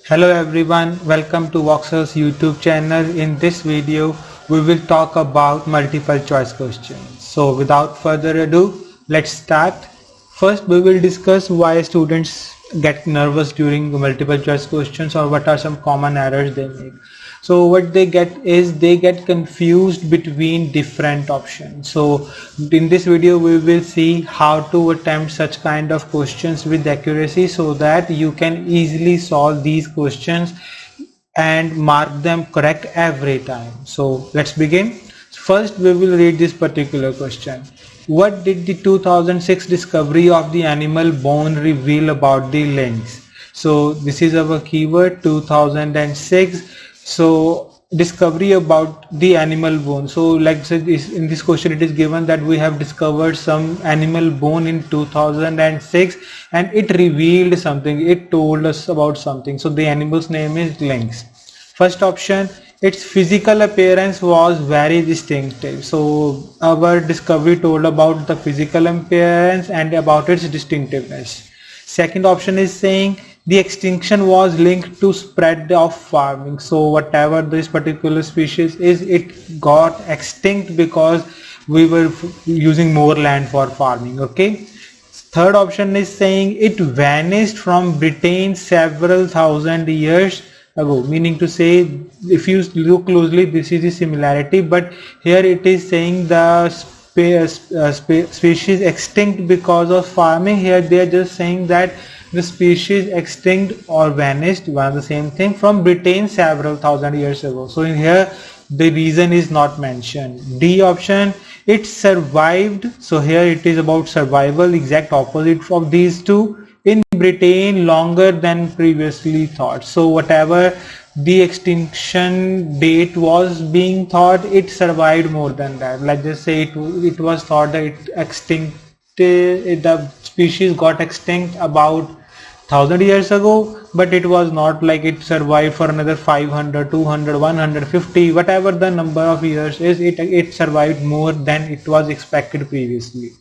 Hello everyone, welcome to Voxcel's YouTube channel. In this video, we will talk about multiple choice questions. So without further ado, let's start. First, we will discuss why students get nervous during multiple choice questions or what are some common errors they make. So what they get is they get confused between different options. So in this video we will see how to attempt such kind of questions with accuracy so that you can easily solve these questions and mark them correct every time. So let's begin. First we will read this particular question. What did the 2006 discovery of the animal bone reveal about the lynx? So this is our keyword 2006. So discovery about the animal bone. So like in this question it is given that we have discovered some animal bone in 2006 and it revealed something, it told us about something. So the animal's name is lynx. First option, its physical appearance was very distinctive. So our discovery told about the physical appearance and about its distinctiveness. Second option is saying the extinction was linked to spread of farming. So whatever this particular species is, it got extinct because we were using more land for farming. Okay. Third option is saying it vanished from Britain several thousand years ago, meaning to say if you look closely this is the similarity, but here it is saying the species extinct because of farming. Here they are just saying that the species extinct or vanished, one of the same thing, from Britain several thousand years ago. So in here the reason is not mentioned. D option, it survived. So here it is about survival, exact opposite of these two, in Britain longer than previously thought. So whatever the extinction date was being thought, it survived more than that. Let's just say it was thought that the species got extinct about 1000 years ago, but it was not like it survived for another 500, 200, 150, whatever the number of years is, it survived more than it was expected previously.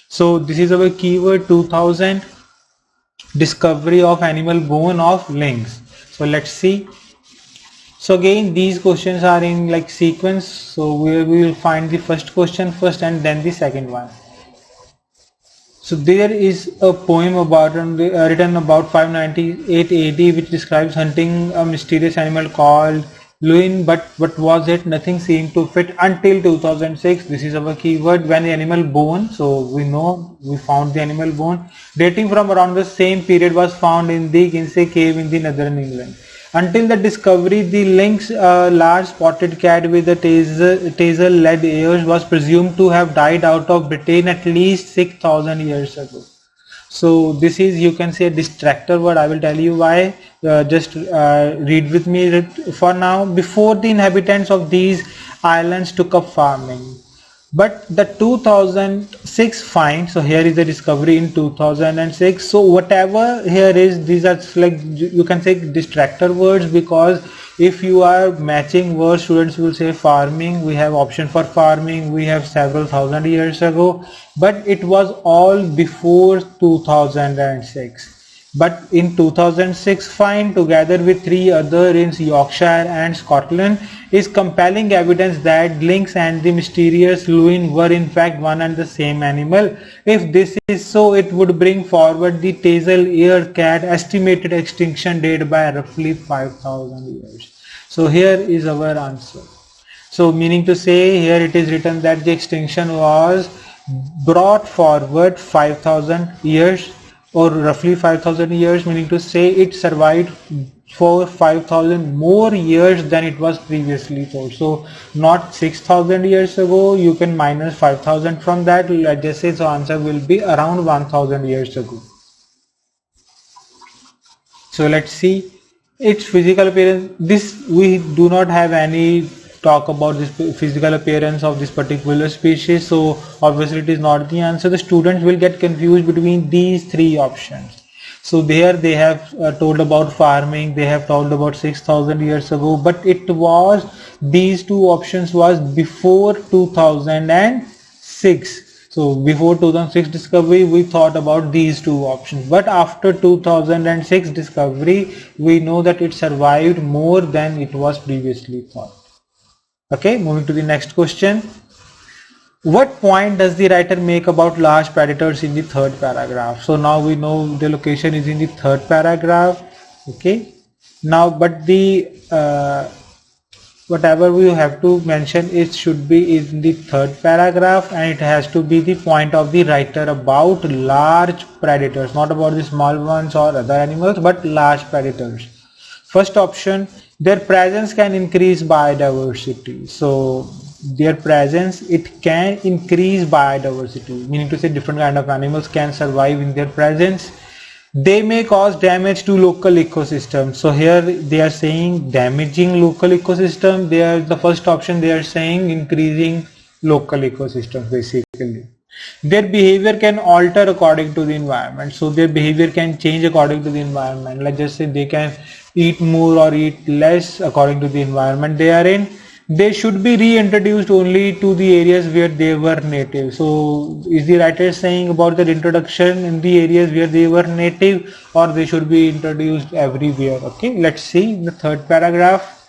So this is our keyword 2000, discovery of animal bone of lynx. So let's see. So again these questions are in like sequence, so we will find the first question first and then the second one. So there is a poem about written about 598 AD which describes hunting a mysterious animal called loin, but what was it? Nothing seemed to fit until 2006. This is our keyword, when the animal bone. So we know we found the animal bone dating from around the same period was found in the Kinsey cave in the northern England. Until the discovery, the lynx, a large spotted cat with a taser lead ears, was presumed to have died out of Britain at least 6000 years ago. So this is, you can say, a distractor word. I will tell you why. Just read with me for now. Before, the inhabitants of these islands took up farming. But the 2006 find, so here is the discovery in 2006. So whatever here is, these are like, you can say, distractor words, because if you are matching words, students will say farming, we have option for farming, we have several thousand years ago, but it was all before 2006. But in 2006 find, together with three other in Yorkshire and Scotland, is compelling evidence that lynx and the mysterious loin were in fact one and the same animal. If this is so, it would bring forward the tassel-eared cat estimated extinction date by roughly 5000 years. So here is our answer. So meaning to say, here it is written that the extinction was brought forward 5000 years, or roughly 5000 years, meaning to say it survived for 5000 more years than it was previously told. So not 6000 years ago, you can minus 5000 from that. Let's just say, so answer will be around 1000 years ago. So let's see its physical appearance. This we do not have any talk about this physical appearance of this particular species, so obviously it is not the answer. The students will get confused between these three options. So there they have told about farming, they have told about 6000 years ago, but it was, these two options was before 2006. So before 2006 discovery, we thought about these two options, but after 2006 discovery, we know that it survived more than it was previously thought. Okay, moving to the next question. What point does the writer make about large predators in the third paragraph? So now we know the location is in the third paragraph. Okay, now but the whatever we have to mention, it should be in the third paragraph, and it has to be the point of the writer about large predators, not about the small ones or other animals, but large predators. First option, their presence can increase biodiversity. So their presence, it can increase biodiversity, meaning to say different kind of animals can survive in their presence. They may cause damage to local ecosystems. So here they are saying damaging local ecosystem. They are the first option. They are saying increasing local ecosystems basically. Their behavior can alter according to the environment. So their behavior can change according to the environment. Let's just say they can eat more or eat less according to the environment they are in. They should be reintroduced only to the areas where they were native. So is the writer saying about their introduction in the areas where they were native, or they should be introduced everywhere? Okay, let's see in the third paragraph.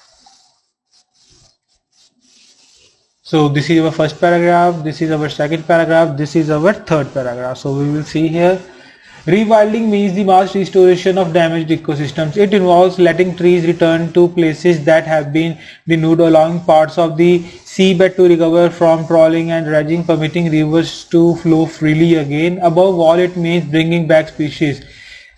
So this is our first paragraph, this is our second paragraph, this is our third paragraph. So we will see here. Rewilding means the mass restoration of damaged ecosystems. It involves letting trees return to places that have been denuded, allowing parts of the seabed to recover from trawling and dredging, permitting rivers to flow freely again. Above all, it means bringing back species.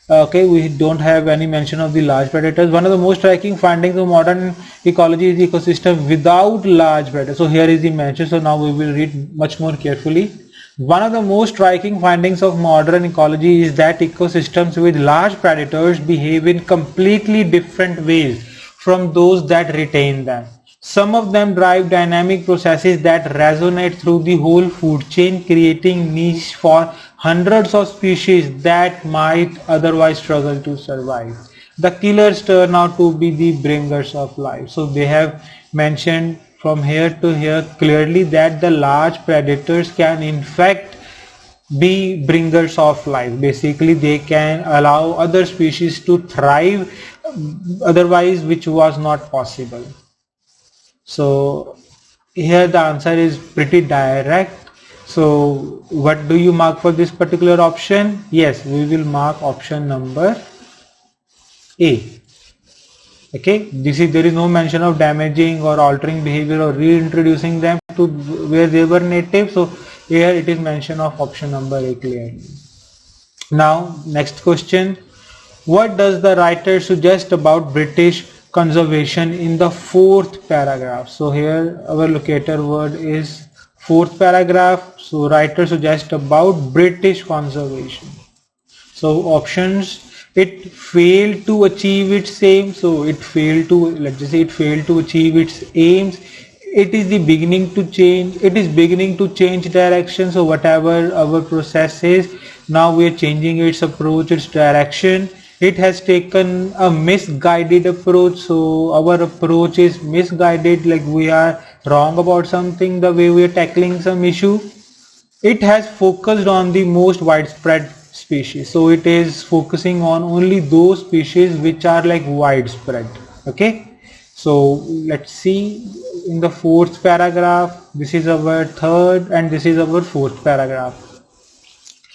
Okay, we don't have any mention of the large predators. One of the most striking findings of modern ecology is the ecosystem without large predators. So here is the mention. So now we will read much more carefully. One of the most striking findings of modern ecology is that ecosystems with large predators behave in completely different ways from those that retain them. Some of them drive dynamic processes that resonate through the whole food chain, creating niche for hundreds of species that might otherwise struggle to survive. The killers turn out to be the bringers of life. So they have mentioned from here to here clearly that the large predators can in fact be bringers of life. Basically they can allow other species to thrive otherwise, which was not possible. So here the answer is pretty direct. So what do you mark for this particular option? Yes, we will mark option number A. Okay, there is no mention of damaging or altering behavior or reintroducing them to where they were native. So here it is mention of option number A clearly. Now next question, what does the writer suggest about British conservation in the fourth paragraph? So here our locator word is fourth paragraph. So writer suggests about British conservation. So options, it failed to achieve its aim. So it failed to, let's just say it failed to achieve its aims. It is the beginning to change. It is beginning to change direction. So whatever our process is, now we are changing its approach, its direction. It has taken a misguided approach. So our approach is misguided, like we are wrong about something, the way we are tackling some issue. It has focused on the most widespread species. So it is focusing on only those species which are like widespread. Okay, so let's see in the fourth paragraph, this is our third and this is our fourth paragraph.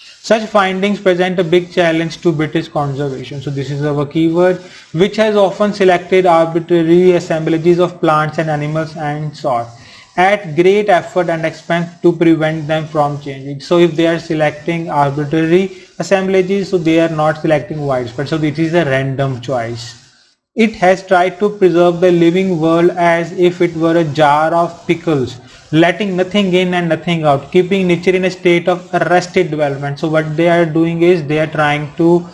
Such findings present a big challenge to British conservation. So this is our keyword, which has often selected arbitrary assemblages of plants and animals and so at great effort and expense to prevent them from changing. So if they are selecting arbitrary assemblages, so they are not selecting widespread. So it is a random choice. It has tried to preserve the living world as if it were a jar of pickles, letting nothing in and nothing out, keeping nature in a state of arrested development. So what they are doing is they are trying to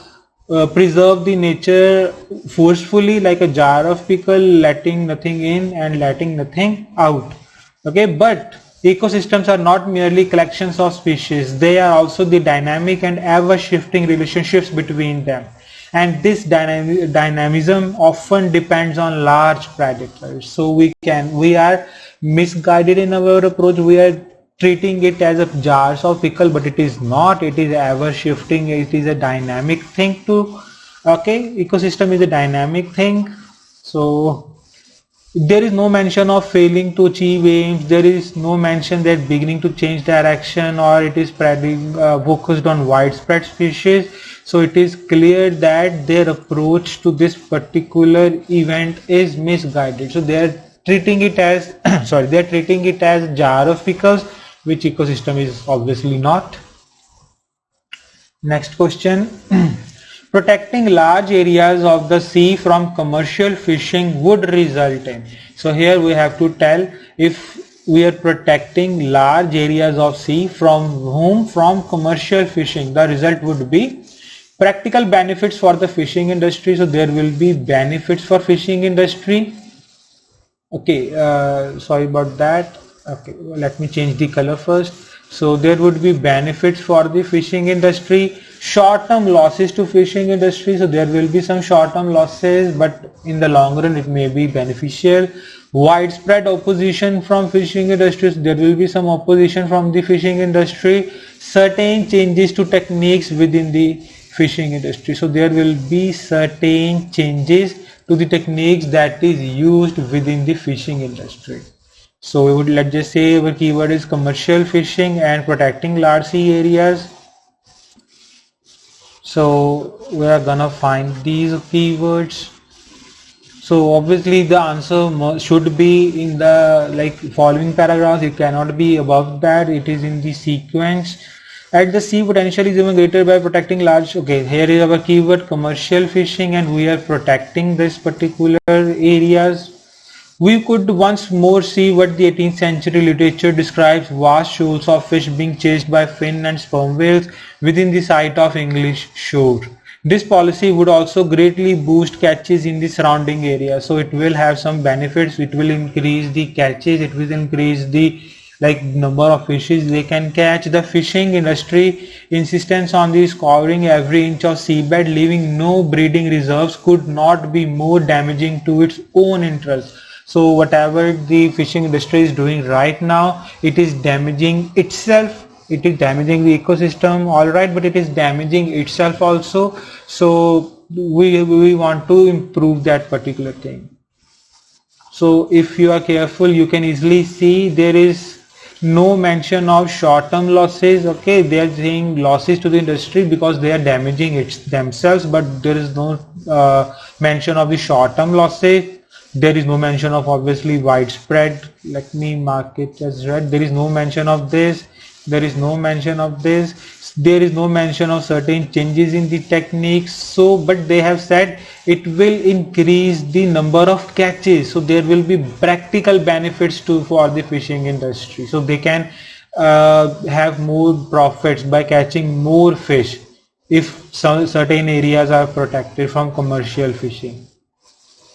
preserve the nature forcefully, like a jar of pickle, letting nothing in and letting nothing out. Okay, but ecosystems are not merely collections of species, they are also the dynamic and ever shifting relationships between them. And this dynamism often depends on large predators. So we are misguided in our approach. We are treating it as a jars of pickle, but it is not. It is ever shifting. It is a dynamic thing too. Okay, ecosystem is a dynamic thing. So there is no mention of failing to achieve aims. There is no mention that beginning to change direction, or it is spreading focused on widespread species. So it is clear that their approach to this particular event is misguided. So they are treating it as they are treating it as jar of pickles, which ecosystem is obviously not. Next question. Protecting large areas of the sea from commercial fishing would result in. So here we have to tell if we are protecting large areas of sea from whom? From commercial fishing. The result would be practical benefits for the fishing industry. So there will be benefits for fishing industry. Okay, sorry about that. Okay, let me change the color first. So there would be benefits for the fishing industry. Short-term losses to fishing industry. So there will be some short-term losses, but in the long run it may be beneficial. Widespread opposition from fishing industries. There will be some opposition from the fishing industry. Certain changes to techniques within the fishing industry. So there will be certain changes to the techniques that is used within the fishing industry. So we would, let's just say our keyword is commercial fishing and protecting large sea areas. So we are gonna find these keywords. So obviously the answer should be in the following paragraphs. It cannot be above that. It is in the sequence. At the sea, potential is even greater by protecting large. Okay, here is our keyword commercial fishing, and we are protecting this particular areas. We could once more see what the 18th century literature describes: vast shoals of fish being chased by fin and sperm whales within the sight of English shore. This policy would also greatly boost catches in the surrounding area. So it will have some benefits. It will increase the catches. It will increase the number of fishes they can catch. The fishing industry insistence on the scouring every inch of seabed, leaving no breeding reserves, could not be more damaging to its own interests. So whatever the fishing industry is doing right now, it is damaging itself. It is damaging the ecosystem, all right, but it is damaging itself also. So we want to improve that particular thing. So if you are careful, you can easily see there is no mention of short-term losses. Okay, they are saying losses to the industry because they are damaging it themselves, but there is no mention of the short-term losses. There is no mention of obviously widespread. Let me mark it as red. There is no mention of this. There is no mention of this. There is no mention of certain changes in the techniques. So, but they have said it will increase the number of catches. So there will be practical benefits for the fishing industry. So they can have more profits by catching more fish if certain areas are protected from commercial fishing.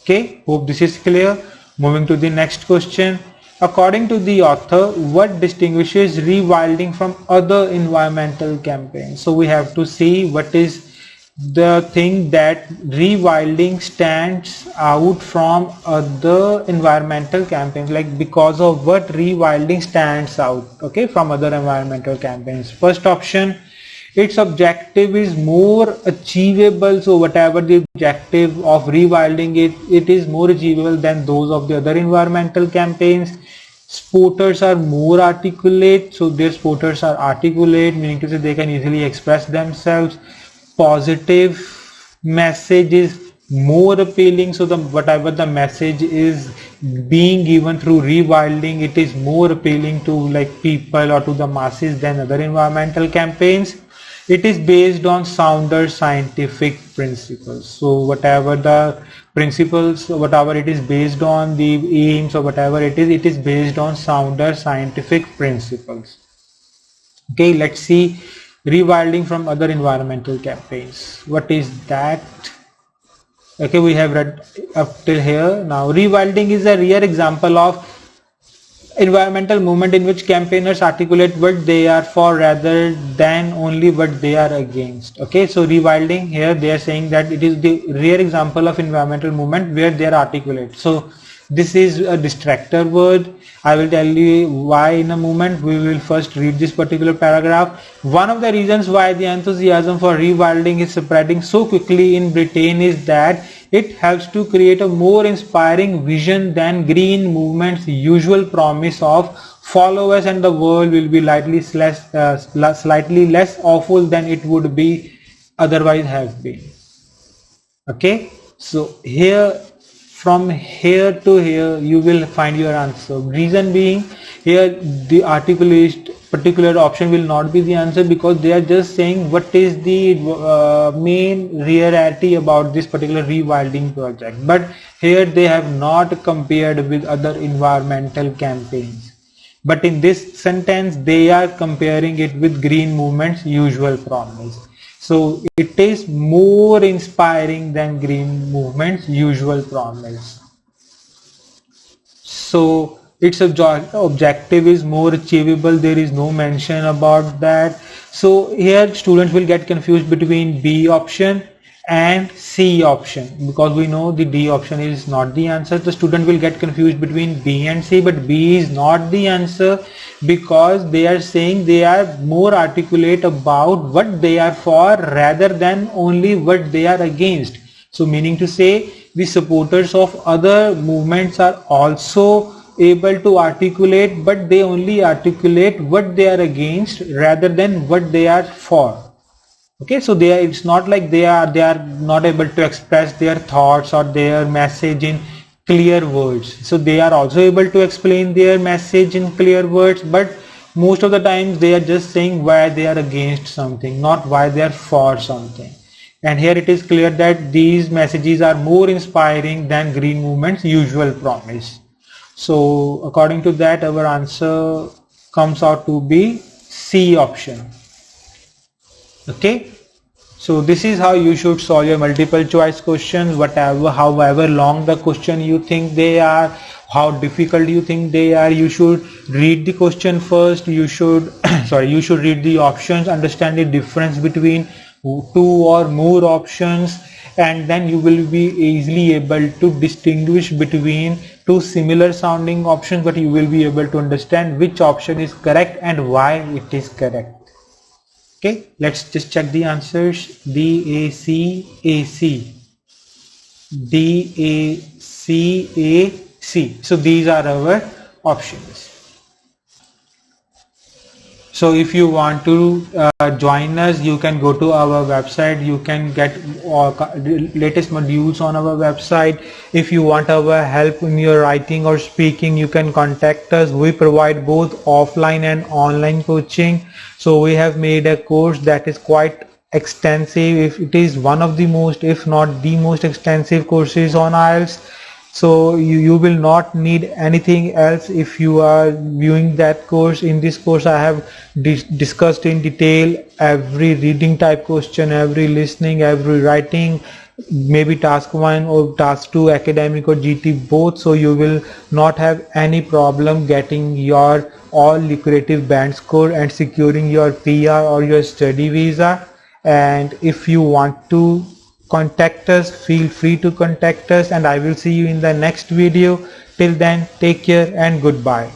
Okay, hope this is clear. Moving to the next question. According to the author, what distinguishes rewilding from other environmental campaigns? So we have to see what is the thing that rewilding stands out from other environmental campaigns, because of what rewilding stands out, okay, from other environmental campaigns. First option, its objective is more achievable. So whatever the objective of rewilding, it is more achievable than those of the other environmental campaigns. Sporters are more articulate. So their sporters are articulate, meaning to say they can easily express themselves. Positive message is more appealing. So whatever the message is being given through rewilding, it is more appealing to people or to the masses than other environmental campaigns. It is based on sounder scientific principles. So whatever the principles, whatever it is based on, the aims or whatever it is based on sounder scientific principles. Okay, let's see rewilding from other environmental campaigns. What is that? Okay, we have read up till here. Now rewilding is a rare example of environmental movement in which campaigners articulate what they are for rather than only what they are against. Okay, so rewilding, here they are saying that it is the rare example of environmental movement where they are articulate. So This is a distractor word. I will tell you why in a moment. We will first read this particular paragraph. One of the reasons why the enthusiasm for rewilding is spreading so quickly in Britain is that it helps to create a more inspiring vision than Green Movement's usual promise of follow us and the world will be slightly less awful than it would be otherwise have been. Okay, so here, from here to here, you will find your answer. Reason being, here the articulate particular option will not be the answer, because they are just saying what is the main reality about this particular rewilding project. But here they have not compared with other environmental campaigns. But in this sentence, they are comparing it with Green Movement's usual promise. So it is more inspiring than Green Movement's usual promise. So its objective is more achievable. There is no mention about that. So here students will get confused between B option and C option, because we know the D option is not the answer. The student will get confused between B and C, but B is not the answer, because they are saying they are more articulate about what they are for rather than only what they are against. So meaning to say, the supporters of other movements are also able to articulate, but they only articulate what they are against rather than what they are for. Okay, so it's not like they are not able to express their thoughts or their message in clear words. So they are also able to explain their message in clear words, but most of the times they are just saying why they are against something, not why they are for something. And here it is clear that these messages are more inspiring than Green Movement's usual promise. So according to that, our answer comes out to be C option. Okay, so this is how you should solve your multiple choice questions. However long the question you think they are, how difficult you think they are, you should read the question first. You should you should read the options, understand the difference between two or more options, and then you will be easily able to distinguish between two similar sounding options, but you will be able to understand which option is correct and why it is correct. Okay, let's just check the answers. D, A, C, A, C. D, A, C, A, C. So these are our options. So if you want to join us, you can go to our website. You can get latest modules on our website. If you want our help in your writing or speaking, you can contact us. We provide both offline and online coaching. So we have made a course that is quite extensive. It is one of the most, if not the most extensive courses on IELTS. So you will not need anything else if you are viewing that course. In this course, I have discussed in detail every reading type question, every listening, every writing, maybe task 1 or task 2, academic or GT both. So you will not have any problem getting your all lucrative band score and securing your PR or your study visa. And if you want to contact us, feel free to contact us, and I will see you in the next video. Till then, take care and goodbye.